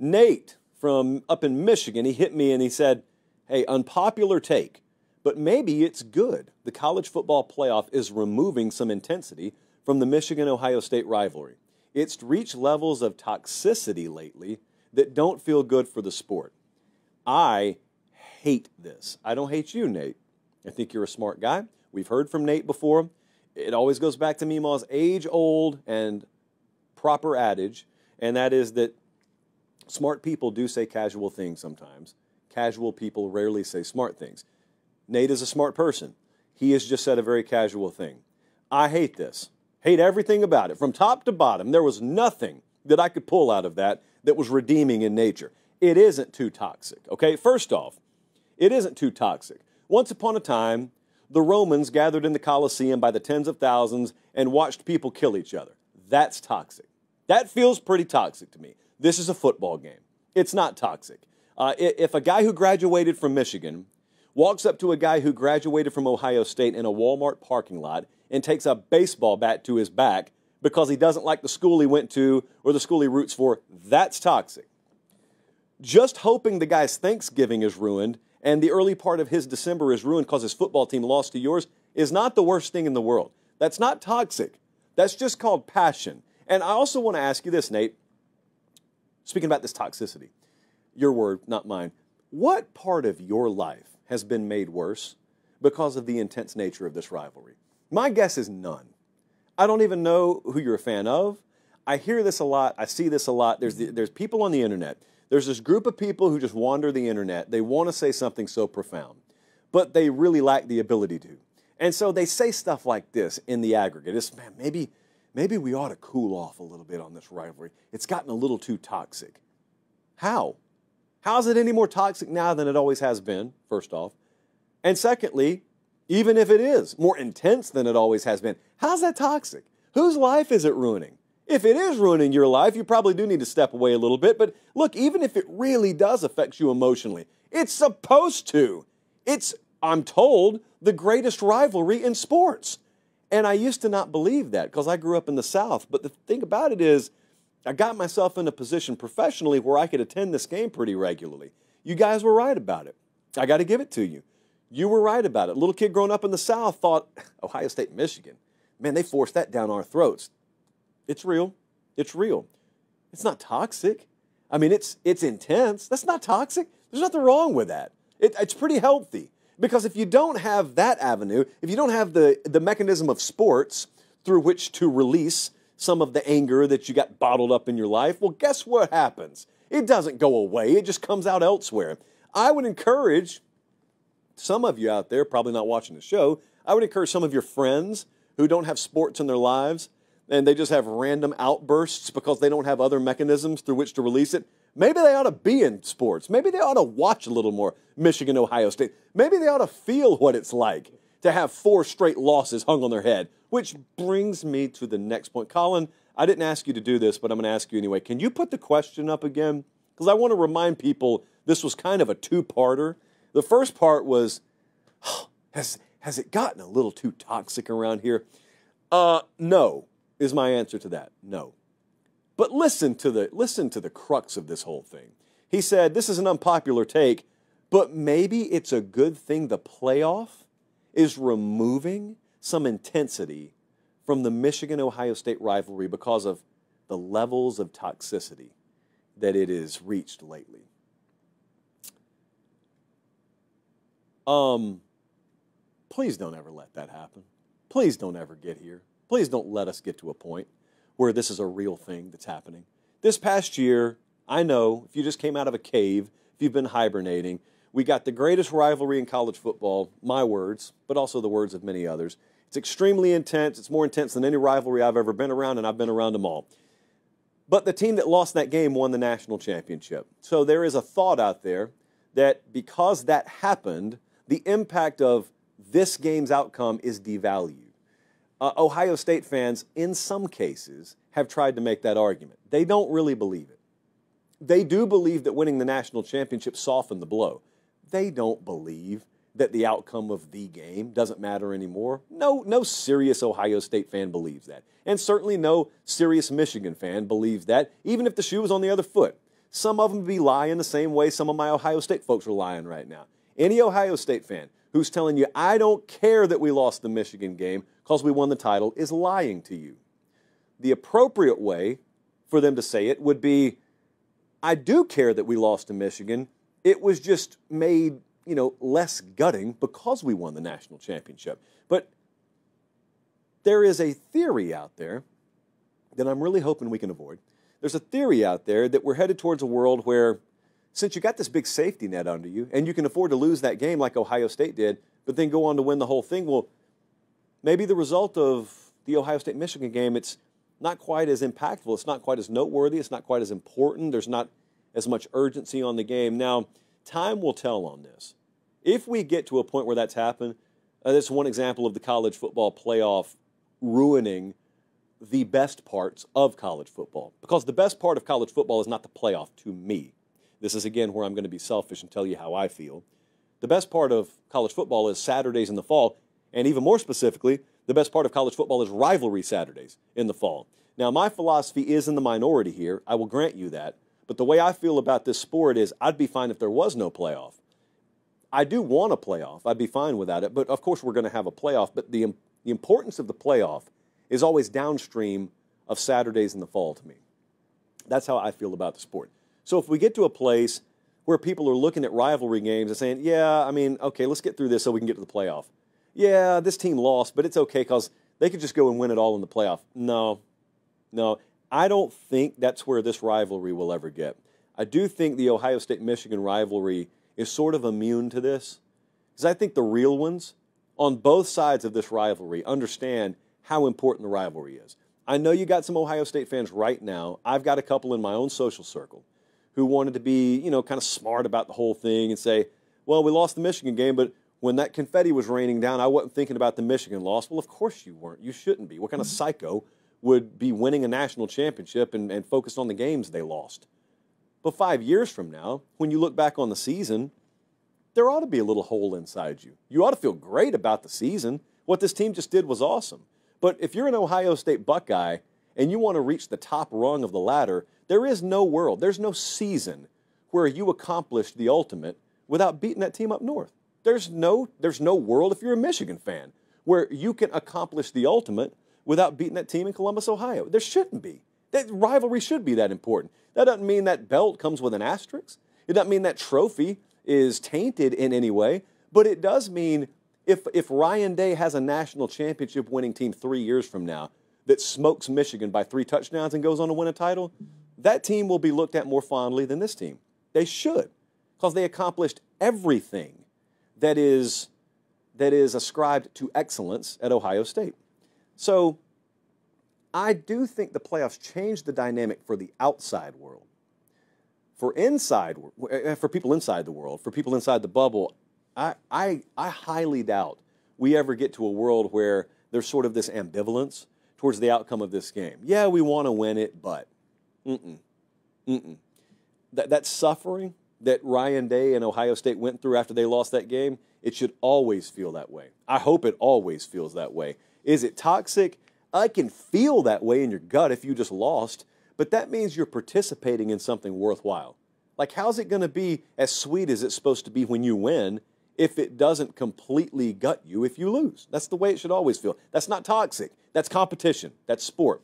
Nate from up in Michigan, he hit me and he said, hey, unpopular take, but maybe it's good. The college football playoff is removing some intensity from the Michigan-Ohio State rivalry. It's reached levels of toxicity lately that don't feel good for the sport. I hate this. I don't hate you, Nate. I think you're a smart guy. We've heard from Nate before. It always goes back to Meemaw's age-old and proper adage, and that is that smart people do say casual things sometimes. Casual people rarely say smart things. Nate is a smart person. He has just said a very casual thing. I hate this. Hate everything about it. From top to bottom, there was nothing that I could pull out of that was redeeming in nature. It isn't too toxic, okay? First off, it isn't too toxic. Once upon a time, the Romans gathered in the Colosseum by the tens of thousands and watched people kill each other. That's toxic. That feels pretty toxic to me. This is a football game. It's not toxic. If a guy who graduated from Michigan walks up to a guy who graduated from Ohio State in a Walmart parking lot and takes a baseball bat to his back because he doesn't like the school he went to or the school he roots for, that's toxic. Just hoping the guy's Thanksgiving is ruined and the early part of his December is ruined because his football team lost to yours is not the worst thing in the world. That's not toxic. That's just called passion. And I also want to ask you this, Nate. Speaking about this toxicity, your word, not mine. What part of your life has been made worse because of the intense nature of this rivalry? My guess is none. I don't even know who you're a fan of. I hear this a lot. I see this a lot. There's people on the internet. There's this group of people who just wander the internet. They want to say something so profound, but they really lack the ability to. And so they say stuff like this in the aggregate. It's, man, maybe we ought to cool off a little bit on this rivalry. It's gotten a little too toxic. How? How is it any more toxic now than it always has been, first off? And secondly, even if it is more intense than it always has been, how's that toxic? Whose life is it ruining? If it is ruining your life, you probably do need to step away a little bit. But look, even if it really does affect you emotionally, it's supposed to. It's, I'm told, the greatest rivalry in sports. And I used to not believe that because I grew up in the South. But the thing about it is, I got myself in a position professionally where I could attend this game pretty regularly. You guys were right about it. I got to give it to you. You were right about it. A little kid growing up in the South thought, Ohio State, Michigan, man, they forced that down our throats. It's real. It's real. It's not toxic. I mean, it's intense. That's not toxic. There's nothing wrong with that. It's pretty healthy. Because if you don't have that avenue, if you don't have the mechanism of sports through which to release some of the anger that you got bottled up in your life, well, guess what happens? It doesn't go away. It just comes out elsewhere. I would encourage some of you out there, probably not watching the show, I would encourage some of your friends who don't have sports in their lives and they just have random outbursts because they don't have other mechanisms through which to release it. Maybe they ought to be in sports. Maybe they ought to watch a little more Michigan, Ohio State. Maybe they ought to feel what it's like to have 4 straight losses hung on their head, which brings me to the next point. Colin, I didn't ask you to do this, but I'm going to ask you anyway. Can you put the question up again? Because I want to remind people this was kind of a two-parter. The first part was, has it gotten a little too toxic around here? No, is my answer to that. No. But listen to the crux of this whole thing. He said, this is an unpopular take, but maybe it's a good thing the playoff is removing some intensity from the Michigan-Ohio State rivalry because of the levels of toxicity that it has reached lately. Please don't ever let that happen. Please don't ever get here. Please don't let us get to a point where this is a real thing that's happening. This past year, I know, if you just came out of a cave, if you've been hibernating, we got the greatest rivalry in college football, my words, but also the words of many others. It's extremely intense. It's more intense than any rivalry I've ever been around, and I've been around them all. But the team that lost that game won the national championship. So there is a thought out there that because that happened, the impact of this game's outcome is devalued. Ohio State fans, in some cases, have tried to make that argument. They don't really believe it. They do believe that winning the national championship softened the blow. They don't believe that the outcome of the game doesn't matter anymore. No serious Ohio State fan believes that. And certainly no serious Michigan fan believes that, even if the shoe was on the other foot. some of them be lying the same way some of my Ohio State folks are lying right now. Any Ohio State fan who's telling you, I don't care that we lost the Michigan game because we won the title, is lying to you. The appropriate way for them to say it would be, I do care that we lost to Michigan. It was just made, less gutting because we won the national championship. But there is a theory out there that I'm really hoping we can avoid. There's a theory out there that we're headed towards a world where, since you got this big safety net under you, and you can afford to lose that game like Ohio State did, but then go on to win the whole thing, well, maybe the result of the Ohio State-Michigan game, it's not quite as impactful. It's not quite as noteworthy. It's not quite as important. There's not as much urgency on the game. Now, time will tell on this. If we get to a point where that's happened, that's one example of the college football playoff ruining the best parts of college football. Because the best part of college football is not the playoff to me. This is, again, where I'm going to be selfish and tell you how I feel. The best part of college football is Saturdays in the fall, and even more specifically, the best part of college football is rivalry Saturdays in the fall. Now, my philosophy is in the minority here. I will grant you that. But the way I feel about this sport is I'd be fine if there was no playoff. I do want a playoff. I'd be fine without it. But, of course, we're going to have a playoff. But the importance of the playoff is always downstream of Saturdays in the fall to me. That's how I feel about the sport. So if we get to a place where people are looking at rivalry games and saying, yeah, okay, let's get through this so we can get to the playoff. Yeah, this team lost, but it's okay because they could just go and win it all in the playoff. No, I don't think that's where this rivalry will ever get. I do think the Ohio State-Michigan rivalry is sort of immune to this, because I think the real ones on both sides of this rivalry understand how important the rivalry is. I know you got some Ohio State fans right now. I've got a couple in my own social circle who wanted to be, kind of smart about the whole thing and say, well, we lost the Michigan game, but when that confetti was raining down, I wasn't thinking about the Michigan loss. Well, of course you weren't. You shouldn't be. What kind of psycho would be winning a national championship and focus on the games they lost? But 5 years from now, when you look back on the season, there ought to be a little hole inside you. You ought to feel great about the season. What this team just did was awesome. But if you're an Ohio State Buckeye and you want to reach the top rung of the ladder, there is no world, there's no season where you accomplished the ultimate without beating that team up north. There's no world, if you're a Michigan fan, where you can accomplish the ultimate without beating that team in Columbus, Ohio. There shouldn't be. That rivalry should be that important. That doesn't mean that belt comes with an asterisk. It doesn't mean that trophy is tainted in any way. But it does mean if Ryan Day has a national championship winning team 3 years from now that smokes Michigan by 3 touchdowns and goes on to win a title, that team will be looked at more fondly than this team. They should, because they accomplished everything that is ascribed to excellence at Ohio State. So I do think the playoffs changed the dynamic for the outside world. For people inside the world, for people inside the bubble, I highly doubt we ever get to a world where there's sort of this ambivalence towards the outcome of this game. Yeah, we want to win it, but that suffering that Ryan Day and Ohio State went through after they lost that game, it should always feel that way. I hope it always feels that way. Is it toxic? I can feel that way in your gut if you just lost, but that means you're participating in something worthwhile. Like, how's it going to be as sweet as it's supposed to be when you win if it doesn't completely gut you if you lose? That's the way it should always feel. That's not toxic. That's competition. That's sport.